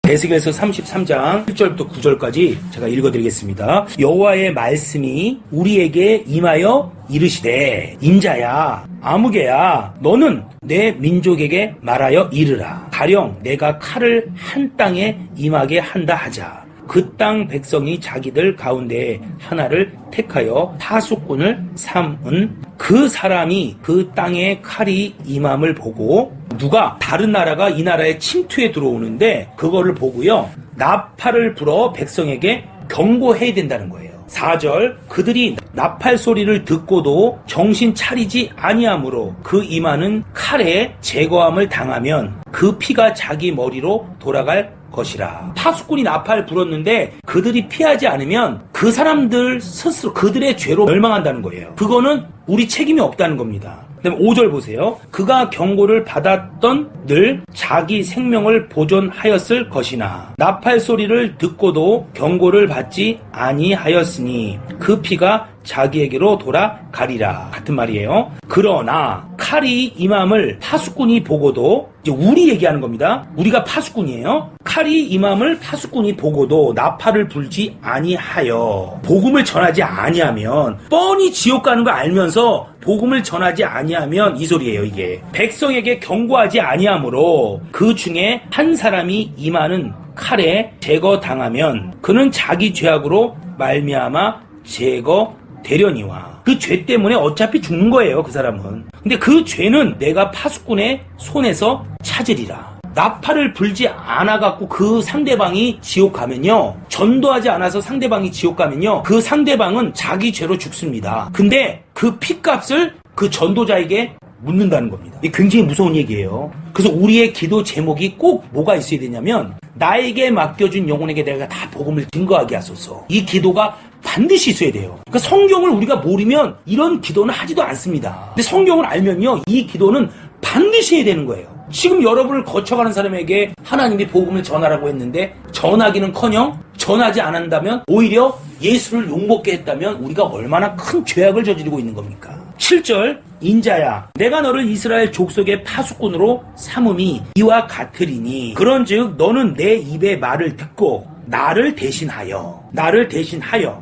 에스겔서 33장 1절부터 9절까지 제가 읽어드리겠습니다. 여호와의 말씀이 우리에게 임하여 이르시되 인자야 아무개야 너는 내 민족에게 말하여 이르라. 가령 내가 칼을 한 땅에 임하게 한다 하자. 그 땅 백성이 자기들 가운데 하나를 택하여 타수꾼을 삼은 그 사람이 그 땅에 칼이 임함을 보고 누가 다른 나라가 이 나라에 침투해 들어오는데 그거를 보고요 나팔을 불어 백성에게 경고해야 된다는 거예요. 4절 그들이 나팔 소리를 듣고도 정신 차리지 아니하므로 그 임하는 칼에 제거함을 당하면 그 피가 자기 머리로 돌아갈 것이라. 타수꾼이 나팔 불었는데 그들이 피하지 않으면 그 사람들 스스로 그들의 죄로 멸망한다는 거예요. 그거는 우리 책임이 없다는 겁니다. 그다음에 5절 보세요. 그가 경고를 받았던 늘 자기 생명을 보존하였을 것이나 나팔 소리를 듣고도 경고를 받지 아니하였으니 그 피가 자기에게로 돌아가리라. 같은 말이에요. 그러나 칼이 임함을 파수꾼이 보고도 이제 우리 얘기하는 겁니다. 우리가 파수꾼이에요. 칼이 임함을 파수꾼이 보고도 나팔을 불지 아니하여 복음을 전하지 아니하면 뻔히 지옥 가는 거 알면서 복음을 전하지 아니하면 이 소리예요. 이게 백성에게 경고하지 아니하므로 그 중에 한 사람이 임하는 칼에 제거당하면 그는 자기 죄악으로 말미암아 제거되려니와. 그 죄 때문에 어차피 죽는 거예요. 그 사람은. 근데 그 죄는 내가 파수꾼의 손에서 찾으리라. 나팔을 불지 않아갖고 그 상대방이 지옥 가면요, 전도하지 않아서 상대방이 지옥 가면요, 그 상대방은 자기 죄로 죽습니다. 근데 그 피값을 그 전도자에게 묻는다는 겁니다. 이게 굉장히 무서운 얘기예요. 그래서 우리의 기도 제목이 꼭 뭐가 있어야 되냐면 나에게 맡겨준 영혼에게 내가 다 복음을 증거하게 하소서. 이 기도가 반드시 있어야 돼요. 그러니까 성경을 우리가 모르면 이런 기도는 하지도 않습니다. 근데 성경을 알면요, 이 기도는 반드시 해야 되는 거예요. 지금 여러분을 거쳐가는 사람에게 하나님이 복음을 전하라고 했는데 전하기는커녕 전하지 않는다면 오히려 예수를 욕먹게 했다면 우리가 얼마나 큰 죄악을 저지르고 있는 겁니까? 7절 인자야 내가 너를 이스라엘 족속의 파수꾼으로 삼음이 이와 같으리니 그런즉 너는 내 입의 말을 듣고 나를 대신하여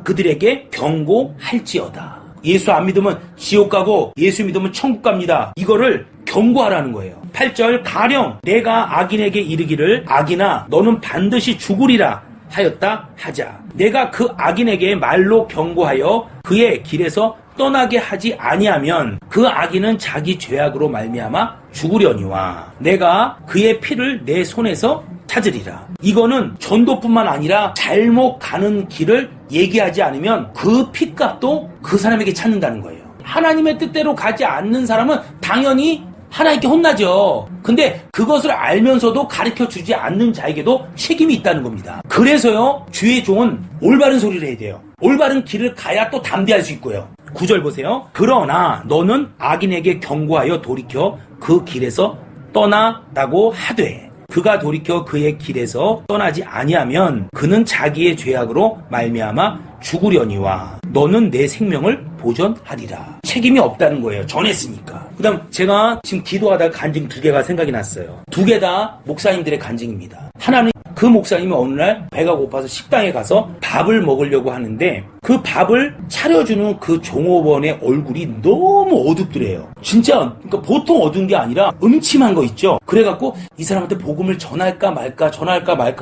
그들에게 경고할지어다. 예수 안 믿으면 지옥 가고 예수 믿으면 천국 갑니다. 이거를 경고하라는 거예요. 8절 가령 내가 악인에게 이르기를 악인아 너는 반드시 죽으리라 하였다 하자. 내가 그 악인에게 말로 경고하여 그의 길에서 떠나게 하지 아니하면 그 악인은 자기 죄악으로 말미암아 죽으려니와 내가 그의 피를 내 손에서 찾으리라. 이거는 전도뿐만 아니라 잘못 가는 길을 얘기하지 않으면 그 피값도 그 사람에게 찾는다는 거예요. 하나님의 뜻대로 가지 않는 사람은 당연히 하나님께 혼나죠. 근데 그것을 알면서도 가르쳐주지 않는 자에게도 책임이 있다는 겁니다. 그래서요, 주의 종은 올바른 소리를 해야 돼요. 올바른 길을 가야 또 담대할 수 있고요. 9절 보세요. 그러나 너는 악인에게 경고하여 돌이켜 그 길에서 떠나라고 하되 그가 돌이켜 그의 길에서 떠나지 아니하면 그는 자기의 죄악으로 말미암아 죽으려니와 너는 내 생명을 보존하리라. 책임이 없다는 거예요. 전했으니까. 그 다음 제가 지금 기도하다가 간증 2개가 생각이 났어요. 2개 다 목사님들의 간증입니다. 하나는 그 목사님이 어느 날 배가 고파서 식당에 가서 밥을 먹으려고 하는데 그 밥을 차려주는 그 종업원의 얼굴이 너무 어둡더래요. 진짜 그러니까 보통 어두운 게 아니라 음침한 거 있죠. 그래갖고 이 사람한테 복음을 전할까 말까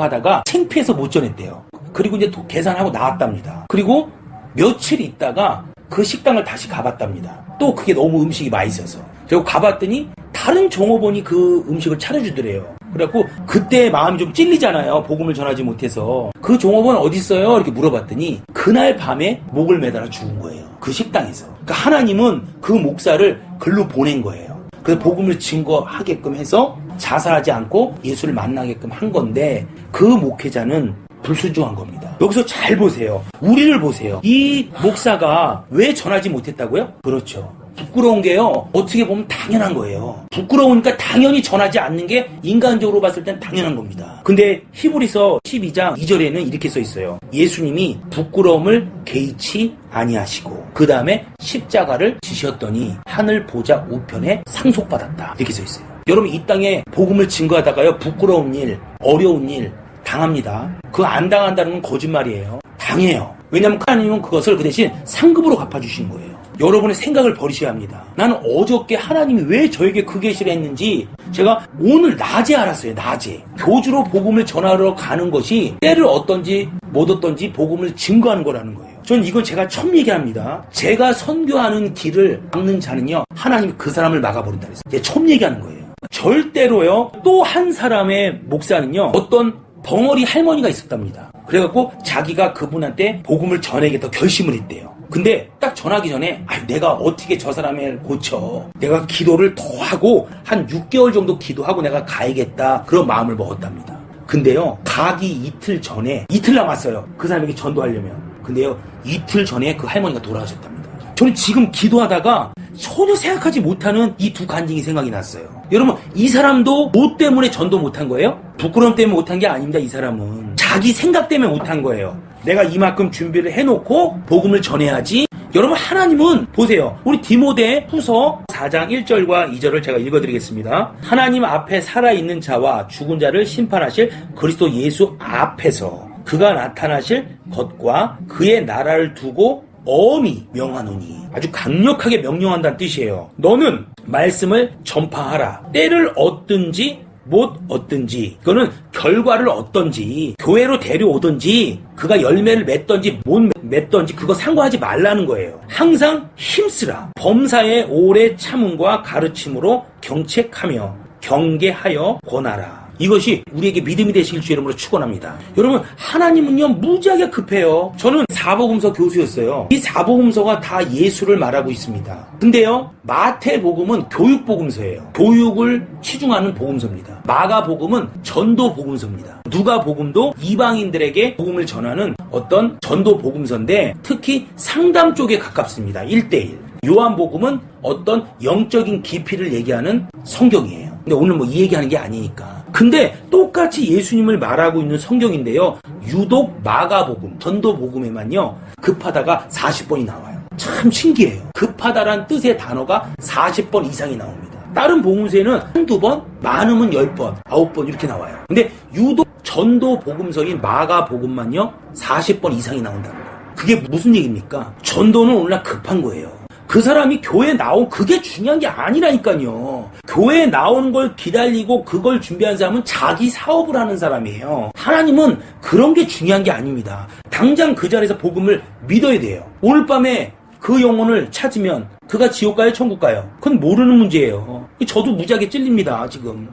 하다가 창피해서 못 전했대요. 그리고 이제 계산하고 나왔답니다. 그리고 며칠 있다가 그 식당을 다시 가봤답니다. 또 그게 너무 음식이 맛있어서. 그리고 가봤더니 다른 종업원이 그 음식을 차려주더래요. 그래갖고 그때 마음이 좀 찔리잖아요. 복음을 전하지 못해서. 그 종업원 어디 있어요? 이렇게 물어봤더니 그날 밤에 목을 매달아 죽은 거예요. 그 식당에서. 그러니까 하나님은 그 목사를 글로 보낸 거예요. 그래서 복음을 증거하게끔 해서 자살하지 않고 예수를 만나게끔 한 건데 그 목회자는 불순종한 겁니다. 여기서 잘 보세요. 우리를 보세요. 이 목사가 왜 전하지 못했다고요? 그렇죠. 부끄러운 게요, 어떻게 보면 당연한 거예요. 부끄러우니까 당연히 전하지 않는 게 인간적으로 봤을 땐 당연한 겁니다. 근데 히브리서 12장 2절에는 이렇게 써 있어요. 예수님이 부끄러움을 개의치 아니하시고 그 다음에 십자가를 지셨더니 하늘 보좌 우편에 상속받았다. 이렇게 써 있어요. 여러분 이 땅에 복음을 증거하다가요, 부끄러운 일, 어려운 일 당합니다. 그거 안 당한다는 건 거짓말이에요. 당해요. 왜냐하면 하나님은 그것을 그 대신 상급으로 갚아주신 거예요. 여러분의 생각을 버리셔야 합니다. 나는 어저께 하나님이 왜 저에게 그 계시를 했는지 제가 오늘 낮에 알았어요. 낮에. 교주로 복음을 전하러 가는 것이 때를 얻던지 못 얻던지 복음을 증거하는 거라는 거예요. 전 이건 제가 처음 얘기합니다. 제가 선교하는 길을 막는 자는요, 하나님이 그 사람을 막아버린다 그랬어요. 제가 처음 얘기하는 거예요. 절대로요, 또 한 사람의 목사는요, 어떤 벙어리 할머니가 있었답니다. 그래갖고 자기가 그분한테 복음을 전하겠다 결심을 했대요. 근데 딱 전하기 전에 내가 어떻게 저 사람을 고쳐, 내가 기도를 더 하고 한 6개월 정도 기도하고 내가 가야겠다, 그런 마음을 먹었답니다. 근데요, 가기 이틀 전에, 이틀 남았어요, 그 사람에게 전도하려면. 근데요, 이틀 전에 그 할머니가 돌아가셨답니다. 저는 지금 기도하다가 전혀 생각하지 못하는 이 두 간증이 생각이 났어요. 여러분, 이 사람도 뭐 때문에 전도 못한 거예요? 부끄러움 때문에 못한 게 아닙니다. 이 사람은 자기 생각 때문에 못한 거예요. 내가 이만큼 준비를 해놓고 복음을 전해야지. 여러분, 하나님은 보세요. 우리 디모데 후서 4장 1절과 2절을 제가 읽어드리겠습니다. 하나님 앞에 살아있는 자와 죽은 자를 심판하실 그리스도 예수 앞에서 그가 나타나실 것과 그의 나라를 두고 엄히 명하노니, 아주 강력하게 명령한다는 뜻이에요. 너는 말씀을 전파하라. 때를 얻든지 못 얻든지, 그거는 결과를 얻든지 교회로 데려오든지 그가 열매를 맺든지 못 맺든지 그거 상관하지 말라는 거예요. 항상 힘쓰라. 범사에 오래 참음과 가르침으로 경책하며 경계하여 권하라. 이것이 우리에게 믿음이 되실 주 이름으로 축원합니다. 여러분, 하나님은요 무지하게 급해요. 저는 사복음서 교수였어요. 이 사복음서가 다 예수를 말하고 있습니다. 근데요, 마태복음은 교육복음서예요. 교육을 치중하는 복음서입니다. 마가복음은 전도복음서입니다. 누가복음도 이방인들에게 복음을 전하는 어떤 전도복음서인데 특히 상담 쪽에 가깝습니다. 1:1. 요한복음은 어떤 영적인 깊이를 얘기하는 성경이에요. 근데 오늘 뭐 이 얘기하는 게 아니니까. 근데 똑같이 예수님을 말하고 있는 성경인데요, 유독 마가복음, 전도복음에만요 급하다가 40번이 나와요. 참 신기해요. 급하다란 뜻의 단어가 40번 이상이 나옵니다. 다른 복음서에는 한두 번, 많으면 10번, 9번 이렇게 나와요. 근데 유독 전도복음서인 마가복음만요 40번 이상이 나온다는 거예요. 그게 무슨 얘기입니까? 전도는 오늘날 급한 거예요. 그 사람이 교회에 나온 그게 중요한 게 아니라니까요. 교회에 나오는 걸 기다리고 그걸 준비한 사람은 자기 사업을 하는 사람이에요. 하나님은 그런 게 중요한 게 아닙니다. 당장 그 자리에서 복음을 믿어야 돼요. 오늘 밤에 그 영혼을 찾으면 그가 지옥 가요, 천국 가요? 그건 모르는 문제예요. 저도 무지하게 찔립니다, 지금.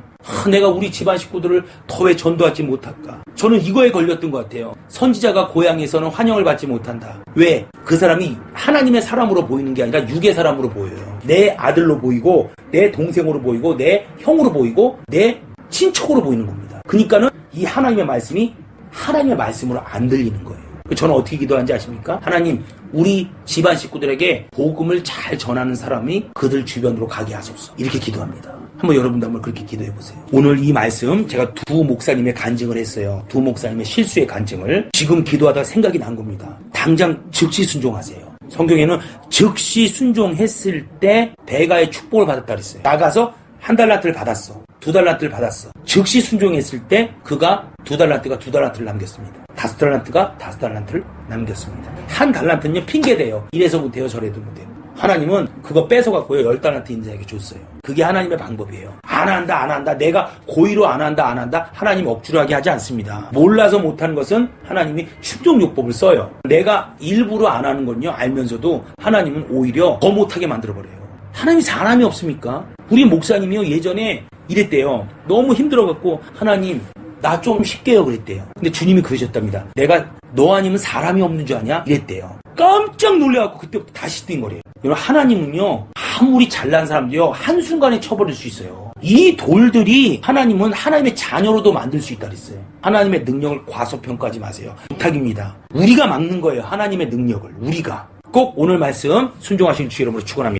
내가 우리 집안 식구들을 더 왜 전도하지 못할까? 저는 이거에 걸렸던 것 같아요. 선지자가 고향에서는 환영을 받지 못한다. 왜? 그 사람이 하나님의 사람으로 보이는 게 아니라 육의 사람으로 보여요. 내 아들로 보이고, 내 동생으로 보이고, 내 형으로 보이고, 내 친척으로 보이는 겁니다. 그러니까는 이 하나님의 말씀이 하나님의 말씀으로 안 들리는 거예요. 저는 어떻게 기도하는지 아십니까? 하나님, 우리 집안 식구들에게 복음을 잘 전하는 사람이 그들 주변으로 가게 하소서. 이렇게 기도합니다. 한번 여러분도 한번 그렇게 기도해보세요. 오늘 이 말씀 제가 두 목사님의 간증을 했어요. 두 목사님의 실수의 간증을 지금 기도하다가 생각이 난 겁니다. 당장 즉시 순종하세요. 성경에는 즉시 순종했을 때 배가의 축복을 받았다 그랬어요. 나가서 1달란트를 받았어. 2달란트를 받았어. 즉시 순종했을 때 그가 2달란트가 2달란트를 남겼습니다. 5달란트가 5달란트를 남겼습니다. 1달란트는요 핑계대요. 이래서 못해요, 저래도 못해요. 하나님은 그거 뺏어갖고요 10달란트 있는 자에게 줬어요. 그게 하나님의 방법이에요. 안 한다. 내가 고의로 안 한다. 하나님 억지로 하게 하지 않습니다. 몰라서 못하는 것은 하나님이 축종요법을 써요. 내가 일부러 안 하는 건요 알면서도 하나님은 오히려 더 못하게 만들어버려요. 하나님이 사람이 없습니까? 우리 목사님이요 예전에 이랬대요. 너무 힘들어갖고 하나님 나 좀 쉽게요 그랬대요. 근데 주님이 그러셨답니다. 내가 너 아니면 사람이 없는 줄 아냐? 이랬대요. 깜짝 놀래갖고 그때부터 다시 뛴 거래요. 여러분, 하나님은요 아무리 잘난 사람도요 한순간에 쳐버릴 수 있어요. 이 돌들이 하나님은 하나님의 자녀로도 만들 수 있다 그랬어요. 하나님의 능력을 과소평가하지 마세요. 부탁입니다. 우리가 막는 거예요. 하나님의 능력을. 우리가 꼭 오늘 말씀 순종하신 주 여러분으로 축원합니다.